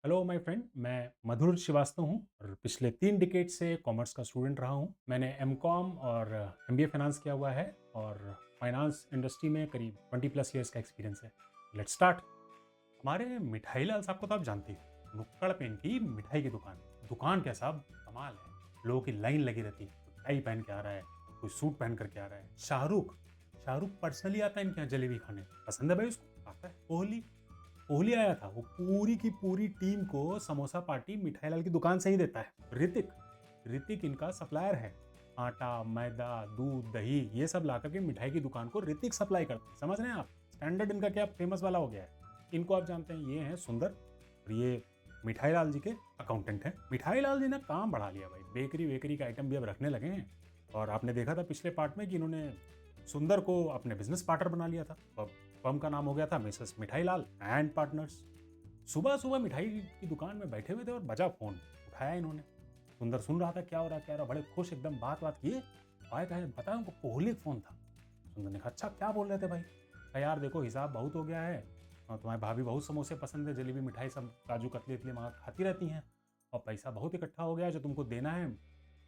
Hello my friend, मैं मधुर श्रीवास्तव हूँ और पिछले 3 डिकेड से कॉमर्स का स्टूडेंट रहा हूँ। मैंने एमकॉम और एमबीए फाइनेंस किया हुआ है और फाइनेंस इंडस्ट्री में करीब 20+ ईयर्स का एक्सपीरियंस है। Let's start. हमारे मिठाई लाल साहब को तो आप जानते हैं, नुक्कड़ पेन की मिठाई की दुकान। दुकान क्या साहब, कमाल है। लोगों की लाइन लगी रहती है, कोई टाई पहन के आ रहा है, कोई सूट पहन करके आ रहा है। शाहरुख शाहरुख पर्सनली आता है इनके यहाँ जलेबी खाने, पसंद है भाई उसको, आता है। कोहली कोहली आया था, वो पूरी की पूरी टीम को समोसा पार्टी मिठाई लाल की दुकान से ही देता है। ऋतिक ऋतिक इनका सप्लायर है। आटा, मैदा, दूध, दही ये सब ला करके मिठाई की दुकान को ऋतिक सप्लाई करते हैं। समझ रहे हैं आप, स्टैंडर्ड इनका क्या फेमस वाला हो गया है। इनको आप जानते हैं, ये हैं सुंदर और ये मिठाई लाल जी के अकाउंटेंट हैं। मिठाई लाल जी ने काम बढ़ा लिया भाई, बेकरी वेकरी का आइटम भी अब रखने लगे हैं। और आपने देखा था पिछले पार्ट में कि इन्होंने सुंदर को अपने बिजनेस पार्टनर बना लिया था। फर्म का नाम हो गया था मिसेस मिठाई लाल एंड पार्टनर्स। सुबह सुबह मिठाई की दुकान में बैठे हुए थे और बजा फोन, उठाया इन्होंने। सुंदर सुन रहा था क्या हो रहा क्या हो रहा, बड़े खुश एकदम, बात किए। आए कहे बताया उनको कोहली का फोन था। सुंदर ने कहा अच्छा क्या बोल रहे थे भाई। कहा यार देखो हिसाब बहुत हो गया है, और तुम्हारी भाभी बहुत समोसे पसंद है, जलेबी मिठाई सब काजू कतली इतली वहाँ खाती रहती हैं, और पैसा बहुत इकट्ठा हो गया है जो तुमको देना है,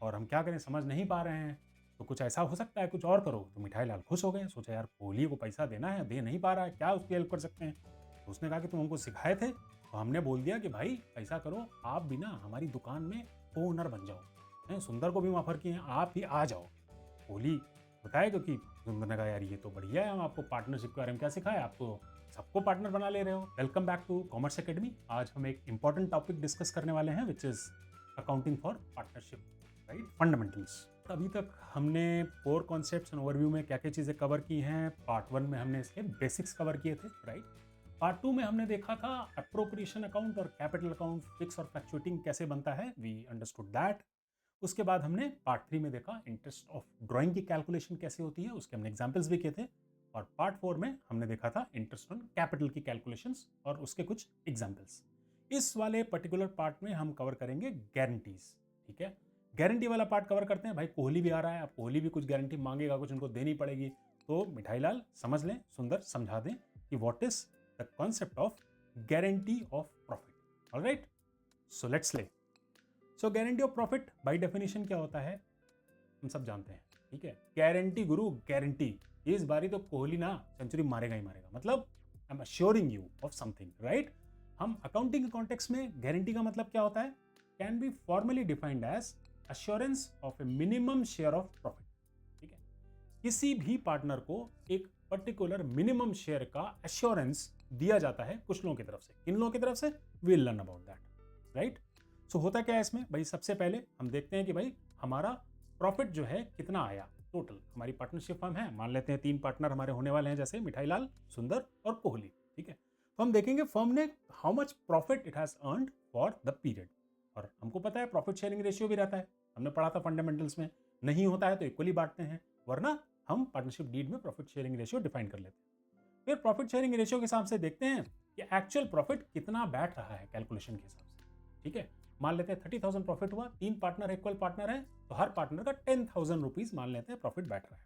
और हम क्या करें समझ नहीं पा रहे हैं। तो कुछ ऐसा हो सकता है, कुछ और करो। तो मिठाई लाल खुश हो गए, सोचा यार कोहली को पैसा देना है, दे नहीं पा रहा है, क्या उसकी हेल्प कर सकते हैं। तो उसने कहा कि तुम हमको सिखाए थे, तो हमने बोल दिया कि भाई ऐसा करो, आप भी ना हमारी दुकान में ओनर बन जाओ। सुंदर को भी ऑफर किए हैं, आप भी आ जाओ। कोहली बताया, क्योंकि सुंदर ने कहा यार ये तो बढ़िया है, हम आपको पार्टनरशिप के बारे में क्या सिखाए, आप तो सबको पार्टनर बना ले रहे हो। Welcome back to commerce academy. आज हम एक इंपॉर्टेंट टॉपिक डिस्कस करने वाले हैं, which is accounting for partnership, right, fundamentals. अभी तक हमने कोर कॉन्सेप्ट्स एंड ओवरव्यू में क्या क्या चीज़ें कवर की हैं। पार्ट 1 में हमने इसके बेसिक्स कवर किए थे, राइट। पार्ट 2 में हमने देखा था अप्रोप्रिएशन अकाउंट और कैपिटल अकाउंट, फिक्स और फ्लक्चुएटिंग कैसे बनता है, वी अंडरस्टूड दैट। उसके बाद हमने पार्ट 3 में देखा इंटरेस्ट ऑफ ड्राइंग की कैलकुलेशन कैसे होती है, उसके हमने एग्जाम्पल्स भी किए थे। और पार्ट 4 में हमने देखा था इंटरेस्ट ऑन कैपिटल की कैलकुलेशंस और उसके कुछ एग्जाम्पल्स। इस वाले पर्टिकुलर पार्ट में हम कवर करेंगे गारंटीज, ठीक है। गारंटी वाला पार्ट कवर करते हैं। भाई कोहली भी आ रहा है, अब कोहली भी कुछ गारंटी मांगेगा, कुछ उनको देनी पड़ेगी। तो मिठाई लाल समझ लें, सुंदर समझा दें कि what is the concept of guarantee of profit. Alright, so let's lay. So guarantee of profit by definition क्या होता है, हम सब जानते हैं, ठीक है। गारंटी गुरु, गारंटी। इस बारी तो कोहली ना सेंचुरी मारेगा ही मारेगा, मतलब I am assuring you of something, right. हम अकाउंटिंग के कॉन्टेक्स्ट में गारंटी का मतलब क्या होता है, can be formally defined as assurance of a minimum share of profit, ठीक है। किसी भी पार्टनर को एक पर्टिकुलर मिनिमम शेयर का एश्योरेंस दिया जाता है कुछ लोगों की तरफ से। किन लोगों की तरफ से, will learn about that, right. So होता क्या है इसमें भाई, सबसे पहले हम देखते हैं कि भाई हमारा प्रॉफिट जो है कितना आया टोटल। हमारी पार्टनरशिप फर्म है, मान लेते हैं 3 पार्टनर हमारे होने वाले हैं, जैसे मिठाई लाल, सुंदर और कोहली, ठीक है। तो हम देखेंगे फर्म ने how much profit it has earned for the period. और हमको पता है प्रॉफिट शेयरिंग रेशियो भी रहता है, हमने पढ़ा था फंडामेंटल्स में। नहीं होता है तो इक्वली बांटते हैं, वरना हम पार्टनरशिप डीड में प्रॉफिट शेयरिंग रेशियो डिफाइन कर लेते हैं। फिर प्रॉफिट शेयरिंग रेशियो के हिसाब से देखते हैं कि एक्चुअल प्रॉफिट कितना बैठ रहा है कैलकुलेशन के हिसाब से, ठीक है। मान लेते हैं 30,000 प्रॉफिट हुआ, 3 पार्टनर इक्वल पार्टनर है, तो हर पार्टनर का 10,000 रुपीज मान लेते हैं प्रॉफिट बैठ रहा है,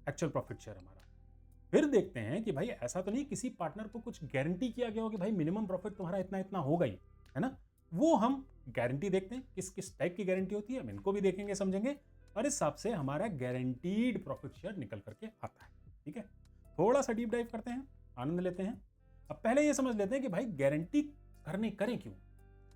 एक्चुअल प्रॉफिट शेयर हमारा। फिर देखते हैं कि भाई ऐसा तो नहीं किसी पार्टनर को कुछ गारंटी किया गया हो कि भाई मिनिमम प्रॉफिट तुम्हारा इतना इतना होगा ही, है ना। वो हम गारंटी देखते हैं, किस किस टाइप की गारंटी होती है, हम इनको भी देखेंगे, समझेंगे। और इस हिसाब से हमारा गारंटीड प्रॉफिट शेयर निकल करके आता है, ठीक है। थोड़ा सा डीप डाइव करते हैं, आनंद लेते हैं। अब पहले ये समझ लेते हैं कि भाई गारंटी करें क्यों,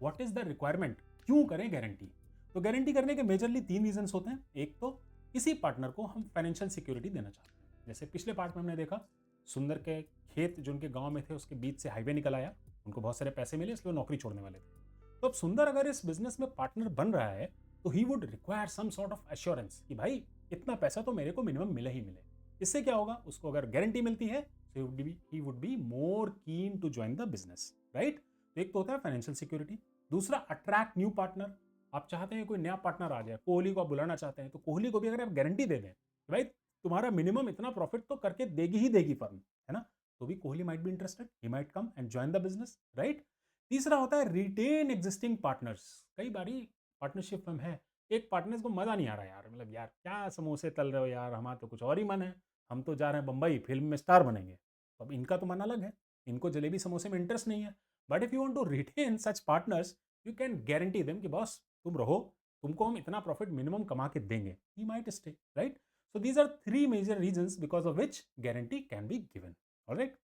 व्हाट इज द रिक्वायरमेंट, क्यों करें गारंटी। तो गारंटी करने के मेजरली 3 रीजन होते हैं। एक तो किसी पार्टनर को हम फाइनेंशियल सिक्योरिटी देना चाहते हैं, जैसे पिछले पार्ट में हमने देखा सुंदर के खेत जो उनके गांव में थे उसके बीच से हाईवे निकल आया, उनको बहुत सारे पैसे मिले, इसलिए नौकरी छोड़ने वाले थे। तो अब सुंदर अगर इस बिजनेस में पार्टनर बन रहा है, तो he would require some sort of assurance कि भाई इतना पैसा तो मेरे को मिनिमम मिले ही मिले। इससे क्या होगा, उसको अगर गारंटी मिलती है तो he would be more keen to join the business, right. तो एक तो होता है फाइनेंशियल सिक्योरिटी। दूसरा, अट्रैक्ट न्यू पार्टनर। आप चाहते हैं कोई नया पार्टनर आ जाए, कोहली को आप बुलाना चाहते हैं, तो कोहली को भी अगर आप गारंटी दे दें, राइट, तुम्हारा मिनिमम इतना प्रॉफिट तो करके देगी ही देगी फर्म, है ना, तो भी Kohli might be interested, he might come and join the business, right. तीसरा होता है रिटेन एग्जिस्टिंग पार्टनर्स। कई बारी पार्टनरशिप फर्म है, एक पार्टनर को मजा नहीं आ रहा यार, मतलब यार क्या समोसे तल रहे हो यार, हमारा तो कुछ और ही मन है, हम तो जा रहे हैं बंबई फिल्म में स्टार बनेंगे। तो अब इनका तो मन अलग है, इनको जलेबी समोसे में इंटरेस्ट नहीं है। But if you want to retain such partners, you can guarantee them कि बॉस तुम रहो, तुमको हम इतना प्रॉफिट मिनिमम कमा के देंगे, he might stay, right? So these are three major reasons because of which guarantee can be given. Alright,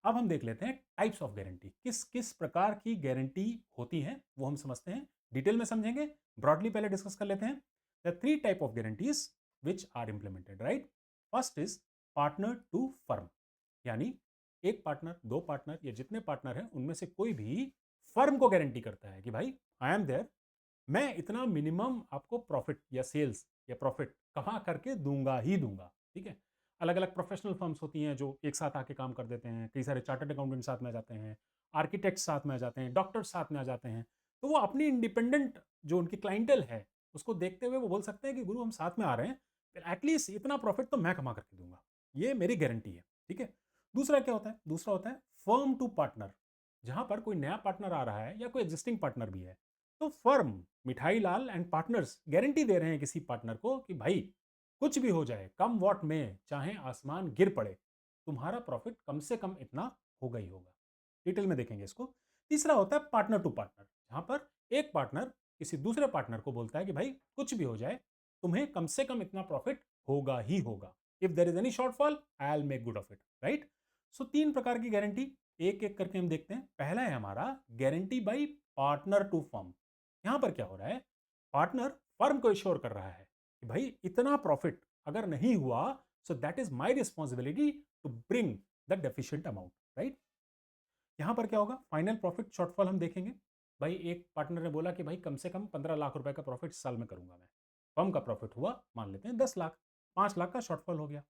अब हम देख लेते हैं टाइप्स ऑफ गारंटी, किस किस प्रकार की गारंटी होती हैं वो हम समझते हैं, डिटेल में समझेंगे, ब्रॉडली पहले डिस्कस कर लेते हैं। The three type of guarantees which are implemented, right? First is partner to firm, यानी एक पार्टनर, दो पार्टनर या जितने पार्टनर हैं उनमें से कोई भी फर्म को गारंटी करता है कि भाई आई एम देयर, मैं इतना मिनिमम आपको प्रॉफिट या सेल्स या प्रॉफिट कमा करके दूंगा ही दूंगा, ठीक है? अलग अलग प्रोफेशनल फर्म्स होती हैं जो एक साथ आके काम कर देते हैं, कई सारे चार्टर्ड अकाउंटेंट साथ में आ जाते हैं, आर्किटेक्ट साथ में आ जाते हैं, डॉक्टर्स साथ में आ जाते हैं। तो वो अपनी इंडिपेंडेंट जो उनकी क्लाइंटल है उसको देखते हुए वो बोल सकते हैं कि गुरु हम साथ में आ रहे हैं, एटलीस्ट इतना प्रॉफिट तो मैं कमा करके दूंगा, ये मेरी गारंटी है, ठीक है? दूसरा क्या होता है? दूसरा होता है फर्म टू पार्टनर, जहां पर कोई नया पार्टनर आ रहा है या कोई एग्जिस्टिंग पार्टनर भी है, तो फर्म मिठाई लाल एंड पार्टनर्स गारंटी दे रहे हैं किसी पार्टनर को कि भाई कुछ भी हो जाए, कम वॉट में चाहे आसमान गिर पड़े, तुम्हारा प्रॉफिट कम से कम इतना होगा ही होगा। डिटेल में देखेंगे इसको। तीसरा होता है पार्टनर टू पार्टनर, जहां पर एक पार्टनर किसी दूसरे पार्टनर को बोलता है कि भाई कुछ भी हो जाए, तुम्हें कम से कम इतना प्रॉफिट होगा ही होगा, if there is any shortfall I will make good of it, right? So तीन प्रकार की गारंटी एक एक करके हम देखते हैं। पहला है हमारा guarantee by partner to firm. यहां पर क्या हो रहा है? पार्टनर फर्म को इश्योर कर रहा है कि भाई इतना प्रॉफिट अगर नहीं हुआ, so that is my responsibility to bring the deficient amount, right? यहां पर क्या होगा? फाइनल प्रॉफिट शॉर्टफॉल हम देखेंगे। भाई एक पार्टनर ने बोला कि भाई कम से कम 15 लाख रुपए का प्रॉफिट इस साल में करूंगा मैं, फर्म का प्रॉफिट हुआ मान लेते हैं 10 लाख, 5 लाख का शॉर्टफॉल हो गया।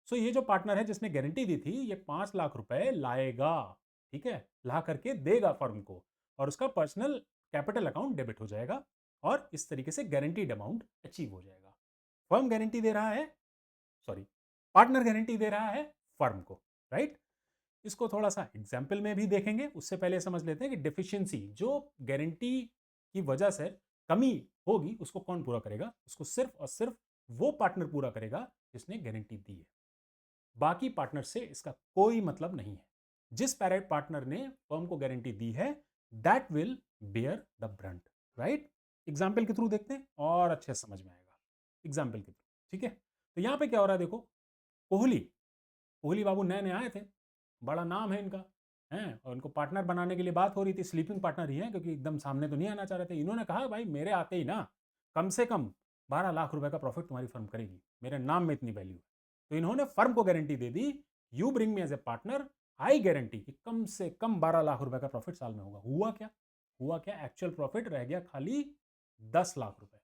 सो ये जो पार्टनर है जिसने गारंटी दी थी, ये 5 लाख रुपए लाएगा, ठीक है, ला करके देगा फर्म को, और उसका पर्सनल कैपिटल अकाउंट डेबिट हो जाएगा, और इस तरीके से गारंटीड अमाउंट अचीव हो जाएगा। फर्म गारंटी दे रहा है, सॉरी, पार्टनर गारंटी दे रहा है फर्म को, राइट? इसको थोड़ा सा एग्जाम्पल में भी देखेंगे, उससे पहले समझ लेते हैं कि डेफिशिएंसी जो गारंटी की वजह से कमी होगी उसको कौन पूरा करेगा? उसको सिर्फ और सिर्फ वो पार्टनर पूरा करेगा जिसने गारंटी दी है, बाकी पार्टनर से इसका कोई मतलब नहीं है। जिस पैरेट पार्टनर ने फर्म को गारंटी दी है, that will bear the brunt, right? Example के थ्रू देखते हैं और अच्छे से समझ में आएगा, एग्जाम्पल के थ्रू, ठीक है? तो यहां पे क्या हो रहा है देखो, कोहली, कोहली बाबू नए नए आए थे, बड़ा नाम है इनका, हैं, और इनको पार्टनर बनाने के लिए बात हो रही थी, स्लीपिंग पार्टनर ही है क्योंकि एकदम सामने तो नहीं आना चाह रहे थे। इन्होंने कहा भाई मेरे आते ही ना कम से कम 12 लाख रुपए का प्रॉफिट तुम्हारी फर्म करेगी, मेरे नाम में इतनी वैल्यू है। तो इन्होंने फर्म को गारंटी दे दी, you bring me as a partner, I guarantee कि कम से कम 12 लाख रुपए का प्रॉफिट साल में होगा। हुआ क्या? हुआ क्या? एक्चुअल प्रॉफिट रह गया खाली 10 लाख रुपए,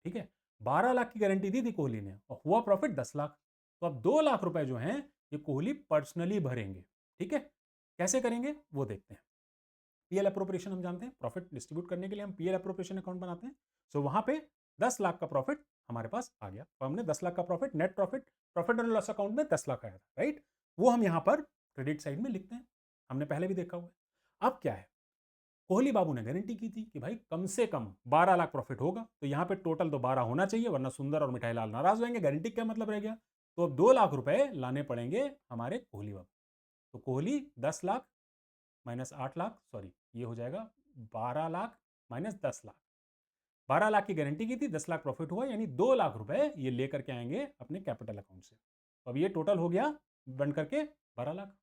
ठीक है? 12 लाख की गारंटी दी थी कोहली ने और हुआ प्रॉफिट 10 लाख। तो अब 2 लाख रुपए जो हैं ये कोहली पर्सनली भरेंगे, ठीक है? कैसे करेंगे वो देखते हैं। पीएल अप्रोप्रिएशन हम जानते हैं, प्रॉफिट डिस्ट्रीब्यूट करने के लिए हम पीएल अप्रोप्रिएशन अकाउंट बनाते हैं। सो वहां पे 10 लाख का प्रॉफिट हमारे पास आ गया, तो हमने 10 लाख का profit, net profit, profit and loss account में 10 लाख आया था, राइट? वो हम यहां पर क्रेडिट साइड में लिखते हैं, हमने पहले भी देखा हुआ है। अब क्या है, कोहली बाबू ने गारंटी की थी कि भाई कम से कम 12 लाख प्रॉफिट होगा, तो यहाँ पे टोटल तो 12 होना चाहिए वरना सुंदर और मिठाई लाल नाराज होंगे। गारंटी क्या मतलब रह गया? तो अब 2 लाख रुपए लाने पड़ेंगे हमारे कोहली बाबू। तो कोहली 10 लाख माइनस 8 लाख, सॉरी ये हो जाएगा 12 लाख माइनस 10 लाख। 12 लाख की गारंटी की थी, 10 लाख प्रॉफिट हुआ, यानी 2 लाख रुपए ये लेकर के आएंगे अपने कैपिटल अकाउंट से। तो अब ये टोटल हो गया बन करके 12 लाख,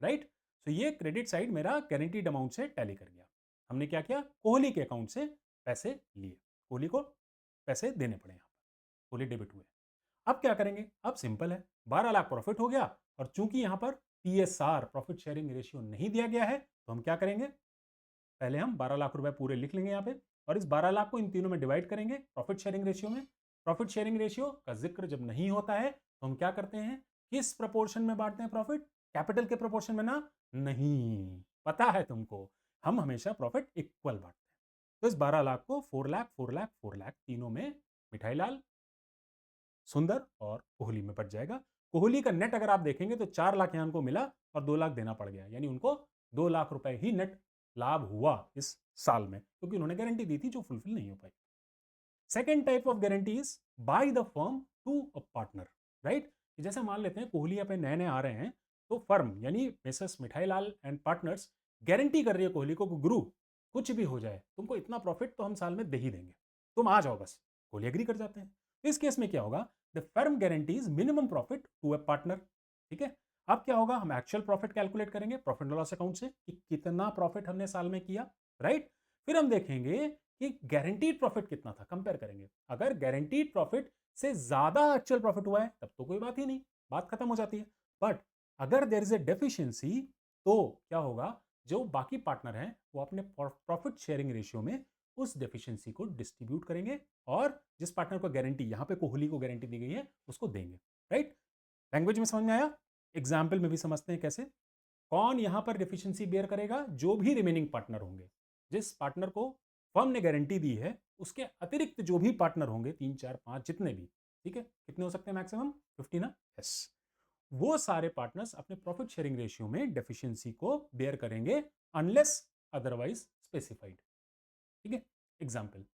राइट? तो ये क्रेडिट साइड मेरा गारंटीड अमाउंट से टैली कर गया। हमने क्या किया? कोहली के अकाउंट से पैसे लिए, कोहली को पैसे देने पड़े, यहाँ पर कोहली डेबिट हुए। अब क्या करेंगे? अब सिंपल है, 12 लाख प्रॉफिट हो गया और चूंकि यहाँ पर पीएसआर प्रॉफिट शेयरिंग रेशियो नहीं दिया गया है, तो हम क्या करेंगे? पहले हम 12 लाख रुपए पूरे लिख लेंगे यहाँ पे और इस 12 लाख को इन तीनों में डिवाइड करेंगे प्रॉफिट शेयरिंग रेशियो में। प्रॉफिट शेयरिंग रेशियो का जिक्र जब नहीं होता है तो हम क्या करते हैं? किस प्रपोर्शन में बांटते हैं प्रॉफिट? कैपिटल के प्रपोर्शन में ना? नहीं, पता है तुमको, हम हमेशा प्रॉफिट इक्वल बांटते हैं। तो इस 12 लाख को 4 लाख 4 लाख 4 लाख तीनों में मिठाई लाल, सुंदर और कोहली में बच जाएगा। कोहली का नेट अगर आप देखेंगे तो 4 लाख यहां उनको मिला और 2 लाख देना पड़ गया, यानी उनको 2 लाख रुपए ही नेट लाभ हुआ इस साल में, क्योंकि उन्होंने गारंटी दी थी जो फुलफिल नहीं हो पाई। Second type of guarantee is by the firm to a partner, right? जैसे मान लेते हैं कोहली यहाँ पे नए नए आ रहे हैं, तो फर्म यानी मिसेस मिठाई लाल एंड पार्टनर्स गारंटी कर रही है कोहली को, गुरु कुछ भी हो जाए तुमको इतना प्रॉफिट तो हम साल में दे ही देंगे, तुम आ जाओ बस। कोहली एग्री कर जाते हैं। तो इस केस में क्या होगा, the firm guarantees minimum profit to a partner. ठीक है, अब क्या होगा, हम एक्चुअल प्रॉफिट कैलकुलेट करेंगे प्रॉफिट एंड लॉस अकाउंट से कि कितना प्रॉफिट हमने साल में किया, राइट। फिर हम देखेंगे कि गारंटीड प्रॉफिट कितना था, कंपेयर करेंगे। अगर गारंटीड प्रॉफिट से ज्यादा एक्चुअल प्रॉफिट हुआ है तब तो कोई बात ही नहीं, बात खत्म हो जाती है। बट अगर देयर इज ए डेफिशिएंसी तो क्या होगा, जो बाकी पार्टनर हैं वो अपने प्रॉफिट शेयरिंग रेशियो में उस डेफिशिएंसी को डिस्ट्रीब्यूट करेंगे और जिस पार्टनर को गारंटी, यहां पे कोहली को गारंटी दी गई है, उसको देंगे, राइट। लैंग्वेज में समझ में आया, एग्जाम्पल में भी समझते हैं कैसे। कौन यहां पर डेफिशिएंसी बेयर करेगा, जो भी रिमेनिंग पार्टनर होंगे, जिस पार्टनर को फर्म ने गारंटी दी है उसके अतिरिक्त जो भी पार्टनर होंगे, 3 4 5 जितने भी, ठीक है, कितने हो सकते हैं मैक्सिमम 50 ना, यस। वो सारे पार्टनर्स अपने प्रॉफिट शेयरिंग रेशियो में डेफिशिएंसी को बेयर करेंगे अनलेस अदरवाइज स्पेसिफाइड। ठीक है, example,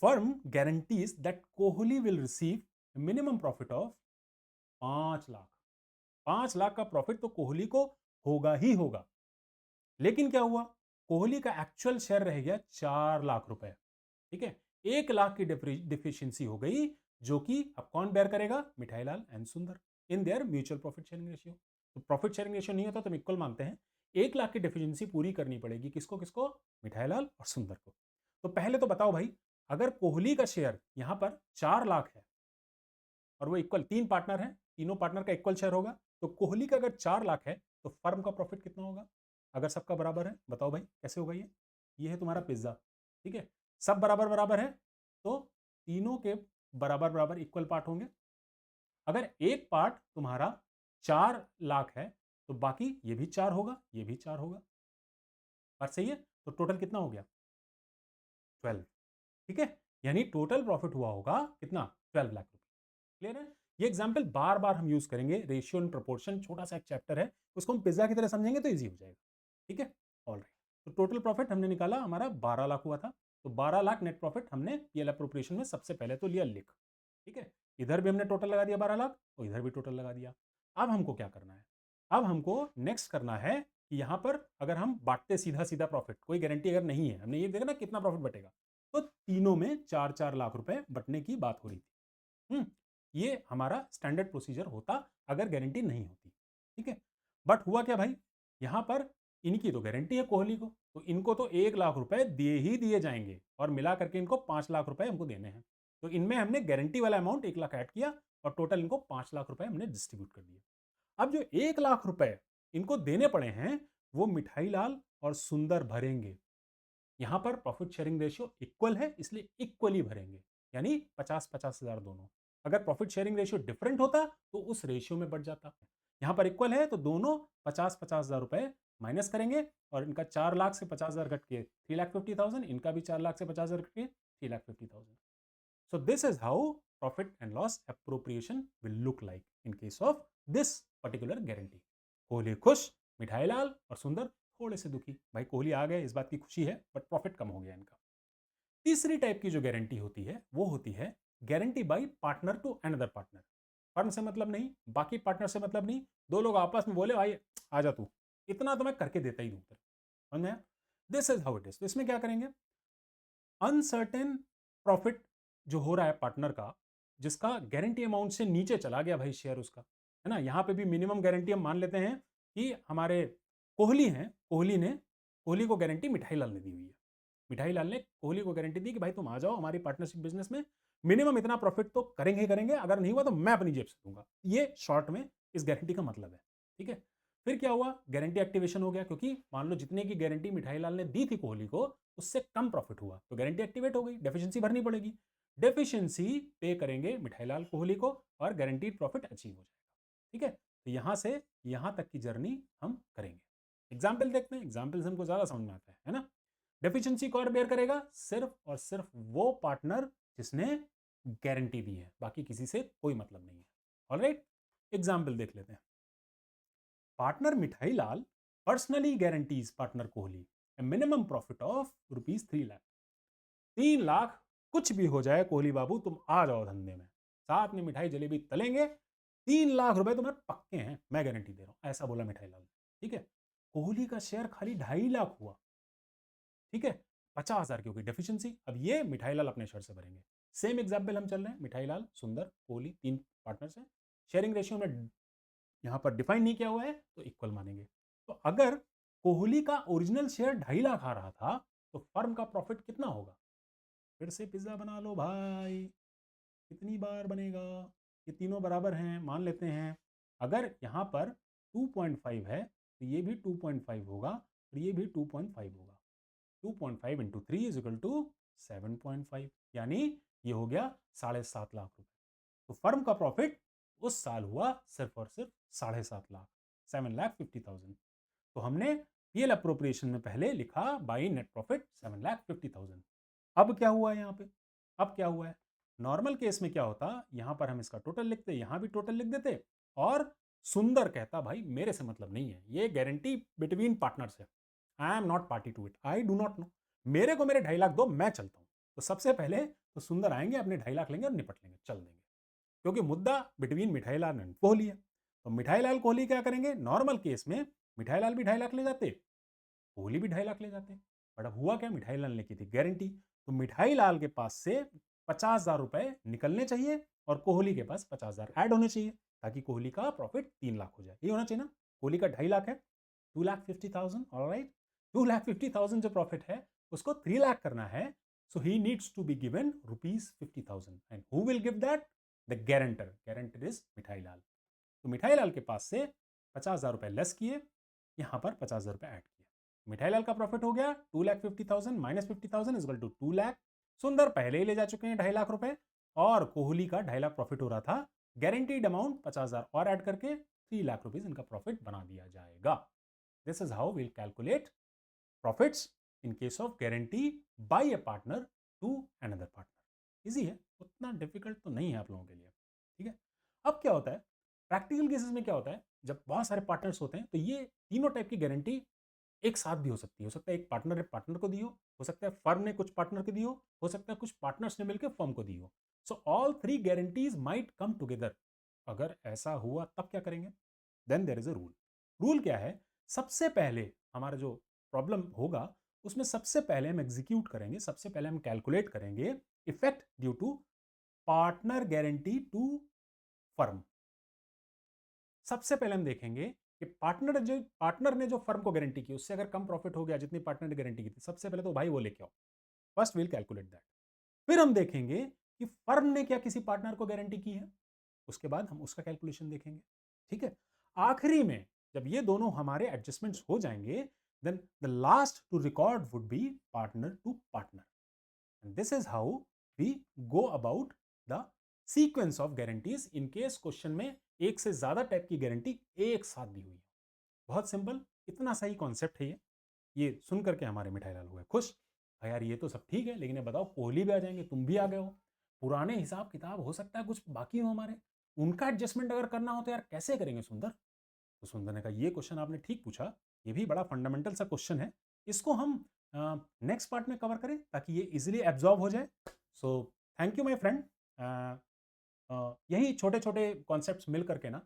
firm guarantees that Kohli will receive minimum profit of 5 lakh. 5 lakh का प्रॉफिट तो कोहली को होगा ही होगा, लेकिन क्या हुआ, कोहली का एक्चुअल शेयर रह गया 4 लाख रुपए। ठीक है, 1 लाख की डिफिशियंसी हो गई, जो कि अब कौन बेयर करेगा, मिठाई लाल एंड सुंदर in their mutual profit sharing ratio. तो प्रॉफिट शेयरिंग रेशियो नहीं होता तो हम इक्वल मानते हैं, 1 लाख की डिफिशियंसी पूरी करनी पड़ेगी किसको किसको, मिठाई लाल और सुंदर को। तो पहले तो बताओ भाई, अगर कोहली का शेयर यहां पर 4 लाख है और वो इक्वल, 3 पार्टनर हैं, तीनों पार्टनर का इक्वल शेयर होगा, तो कोहली का अगर 4 लाख है तो फर्म का प्रॉफिट कितना होगा, अगर सबका बराबर है, बताओ भाई कैसे होगा ये है तुम्हारा पिज्जा। ठीक है, सब बराबर बराबर है तो तीनों के बराबर बराबर इक्वल पार्ट होंगे। अगर एक पार्ट तुम्हारा 4 लाख है तो बाकी ये भी 4 होगा, ये भी 4 होगा। बात सही है, तो टोटल कितना हो गया, 12। ठीक है, यानी टोटल प्रॉफिट हुआ होगा कितना, 12 लाख रुपए। क्लियर है, ये एग्जांपल बार बार हम यूज करेंगे, रेशियो एंड प्रोपोर्शन छोटा सा एक चैप्टर है, उसको हम पिज्जा की तरह समझेंगे तो इजी हो जाएगा। ठीक है, ऑल राइट। तो टोटल प्रॉफिट हमने निकाला, हमारा 12 लाख हुआ था, तो 12 लाख नेट प्रॉफिट हमने पीएल अप्रोप्रिएशन में सबसे पहले तो लिया लिख। ठीक है, इधर भी हमने टोटल लगा दिया 12 लाख और इधर भी टोटल लगा दिया। अब हमको क्या करना है, अब हमको नेक्स्ट करना है कि यहां पर अगर हम बांटते सीधा सीधा प्रॉफिट, कोई गारंटी अगर नहीं है, हमने ये देखा ना कितना प्रॉफिट बटेगा, तो तीनों में 4 4 लाख रुपए बटने की बात हो रही थी। ये हमारा स्टैंडर्ड प्रोसीजर होता अगर गारंटी नहीं होती। ठीक है, बट हुआ क्या भाई, यहां पर इनकी तो गारंटी है कोहली को, तो इनको तो 1 लाख रुपए दिए ही दिए जाएंगे और मिला करके इनको 5 लाख रुपए हमको देने हैं। तो इनमें हमने गारंटी वाला अमाउंट 1 लाख ऐड किया और टोटल इनको 5 लाख रुपए हमने डिस्ट्रीब्यूट कर दिया। अब जो 1 लाख रुपए इनको देने पड़े हैं वो मिठाई लाल और सुंदर भरेंगे। यहां पर प्रॉफिट शेयरिंग रेशियो इक्वल है इसलिए इक्वली भरेंगे, यानी 50-50 हजार दोनों। अगर प्रॉफिट शेयरिंग रेशियो डिफरेंट होता तो उस रेशियो में बढ़ जाता। यहां पर इक्वल है तो दोनों 50-50 हजार रुपए माइनस करेंगे और इनका 4 लाख से 50 हजार घट के 3,50,000, इनका भी 4 लाख से 50 हजार घट के 3,50,000। So this is how profit and loss appropriation will look like in case of this particular guarantee. Kohli खुश, मिठाई लाल और सुंदर थोड़े से दुखी। भाई कोहली आ गए इस बात की खुशी है बट प्रॉफिट कम हो गया इनका। तीसरी टाइप की जो गारंटी होती है वो होती है guarantee by partner to another partner. Firm से मतलब नहीं, बाकी पार्टनर से मतलब नहीं, दो लोग आपस में बोले भाई आ जा तू, इतना तो मैं करके देता ही दूं तेरे, समझ में आया? This is how it is. तो इसमें क्या करेंगे, अनसर्टेन प्रॉफिट जो हो रहा है पार्टनर का, जिसका गारंटी अमाउंट से नीचे चला गया भाई शेयर उसका, है ना, यहां पे भी मिनिमम गारंटी हम मान लेते हैं कि हमारे कोहली हैं, कोहली को गारंटी मिठाई लाल ने दी हुई है। मिठाई लाल ने कोहली को गारंटी दी कि भाई तुम आ जाओ हमारी पार्टनरशिप बिजनेस में, मिनिमम इतना प्रॉफिट तो करेंगे ही करेंगे, अगर नहीं हुआ तो मैं अपनी जेब से दूंगा। ये शॉर्ट में इस गारंटी का मतलब है। ठीक है, फिर क्या हुआ, गारंटी एक्टिवेशन हो गया, क्योंकि मान लो जितने की गारंटी मिठाई लाल ने दी थी कोहली को उससे कम प्रॉफिट हुआ तो गारंटी एक्टिवेट हो गई, डेफिशिएंसी भरनी पड़ेगी। डेफिशिएंसी पे करेंगे मिठाई लाल कोहली को और गारंटीड प्रॉफिट अचीव हो जाएगा। ठीक है, तो यहां से यहां तक की जर्नी हम करेंगे। एग्जाम्पल देखते हैं, एग्जाम्पल से हमको ज्यादा समझ में आता है ना। डेफिशिएंसी कौन बेयर करेगा, सिर्फ और सिर्फ वो पार्टनर जिसने गारंटी दी है, बाकी किसी से कोई मतलब नहीं है। ऑलराइट, एग्जाम्पल देख लेते हैं। Partner Mithai Lal personally guarantees partner Kohli a minimum profit of ₹3 lakh. 3 lakh कुछ भी हो जाए कोहली बाबू तुम आ जाओ धंधे में, साथ में मिठाई जलेबी तलेंगे, 3 लाख रुपए तुम्हारे पक्के हैं, मैं गारंटी दे रहा हूं, ऐसा बोला मिठाई लाल। ठीक है, कोहली का शेयर खाली 2.5 लाख हुआ, ठीक है, 50,000 की हो गई डेफिशिएंसी। अब ये मिठाईलाल अपने शेयर से भरेंगे। सेम एग्जाम्पल हम चल रहे हैं, मिठाईलाल, सुंदर, कोहली, 3 पार्टनर्स हैं। शेयरिंग रेशियो में यहाँ पर डिफाइन नहीं किया हुआ है तो इक्वल मानेंगे। तो अगर कोहली का ओरिजिनल शेयर 2.5 लाख आ रहा था तो फर्म का प्रॉफिट कितना होगा? फिर से पिज्जा बना लो भाई, कितनी बार बनेगा? ये तीनों बराबर हैं, मान लेते हैं। अगर यहाँ पर 2.5 है तो ये भी 2.5 होगा और ये भी 2.5 होगा। 2.5 इंटू 3 इज इक्वल टू 7.5, यानी ये हो गया 7.5 लाख रुपए। तो फर्म का प्रॉफिट उस साल हुआ सिर्फ और सिर्फ 7.5 लाख, 7,50,000। तो हमने पीएल अप्रोप्रिएशन में पहले लिखा बाई नेट प्रॉफिट 7,50,000। अब क्या हुआ है यहाँ पे? अब क्या हुआ है? नॉर्मल केस में क्या होता, यहां पर हम इसका टोटल लिखते, यहां भी टोटल लिख देते और सुंदर कहता भाई मेरे से मतलब नहीं है, ये गारंटी बिटवीन पार्टनर्स है, I am not party to it, I do not know, मेरे को मेरे 2.5 लाख दो, मैं चलता हूं। तो सबसे पहले तो सुंदर आएंगे, अपने 2.5 लाख लेंगे और निपट लेंगे, चल देंगे, क्योंकि मुद्दा बिटवीन मिठाईलाल एंड कोहली है। तो मिठाईलाल कोहली क्या करेंगे? नॉर्मल केस में मिठाईलाल भी 2.5 लाख ले जाते, कोहली भी 2.5 लाख ले जाते, बट अब हुआ क्या, मिठाईलाल ने की थी गारंटी, तो मिठाईलाल के पास से 50,000 रुपए निकलने चाहिए और कोहली के पास 50,000 ऐड होने चाहिए, ताकि कोहली का प्रॉफिट 3 लाख हो जाए। ये होना चाहिए ना? कोहली का 2.5 लाख है, 2,50,000, ऑलराइट, 2,50,000 जो प्रॉफिट है उसको 3 लाख करना है, so he needs to be given ₹50,000 and who will give that? The guarantor, guarantor is Mithailal. तो मिठाईलाल के पास से 50,000 रुपए लेस किए, यहां पर 50,000 रुपए ऐड किए, मिठाईलाल का प्रॉफिट हो गया 2,50,000 minus 50,000 is equal to 2 lakh. Sundar पहले ही ले जा चुके हैं 2.5 लाख रुपए और कोहली का 2.5 लाख प्रॉफिट हो रहा था, गारंटीड अमाउंट 50,000 और ऐड करके 3 लाख रुपीज इनका प्रॉफिट बना दिया जाएगा। This is how will calculate profits in case of guarantee by a partner to another partner. Easy है, उतना डिफिकल्ट तो नहीं है आप लोगों के लिए, ठीक है। अब क्या होता है प्रैक्टिकल केसेस में, क्या होता है जब बहुत सारे पार्टनर्स होते हैं तो ये तीनों टाइप की गारंटी एक साथ भी हो सकती है। हो सकता है एक पार्टनर ने पार्टनर को दी हो सकता है फर्म ने कुछ पार्टनर को दी हो सकता है कुछ पार्टनर्स ने मिलकर फर्म को दी हो। So all 3 guarantees might come together. अगर ऐसा हुआ तब क्या करेंगे? Then there is a rule. Rule क्या है? सबसे पहले हमारा जो प्रॉब्लम होगा उसमें सबसे पहले हम एग्जीक्यूट करेंगे, सबसे पहले हम कैलकुलेट करेंगे effect due to partner guarantee to firm. सबसे पहले हम देखेंगे कि पार्टनर ने जो फर्म को गारंटी की उससे अगर कम प्रॉफिट हो गया जितनी पार्टनर ने गारंटी की थी, सबसे पहले तो भाई वो लेके आओ, फर्स्ट विल कैलकुलेट दैट। फिर हम देखेंगे कि फर्म ने क्या किसी पार्टनर को गारंटी की है, उसके बाद हम उसका कैलकुलेशन देखेंगे, ठीक है। आखिरी में जब ये दोनों हमारे एडजस्टमेंट्स हो जाएंगे, then the last to record would be partner to partner. And this is how we go about the sequence of guarantees in case question में एक से ज्यादा टाइप की गारंटी एक साथ दी हुई है। बहुत सिंपल, इतना सही कॉन्सेप्ट है ये सुन करके हमारे मिठाईलाल हुए खुश। यार ये तो सब ठीक है, लेकिन ये बताओ कोहली भी आ जाएंगे, तुम भी आ गए हो, पुराने हिसाब किताब हो सकता है कुछ बाकी हो हमारे, उनका एडजस्टमेंट अगर करना हो तो यार कैसे करेंगे सुंदर? तो सुंदर ने कहा ये क्वेश्चन आपने ठीक पूछा, ये भी बड़ा फंडामेंटल सा क्वेश्चन है, इसको हम नेक्स्ट पार्ट में कवर करें ताकि ये इजीली एब्जॉर्ब हो जाए। So thank you my friend. यही छोटे छोटे कॉन्सेप्ट्स मिल करके ना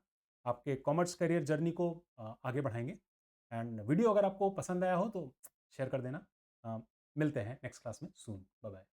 आपके कॉमर्स करियर जर्नी को आगे बढ़ाएंगे। एंड वीडियो अगर आपको पसंद आया हो तो शेयर कर देना। मिलते हैं नेक्स्ट क्लास में सून, बाय बाय।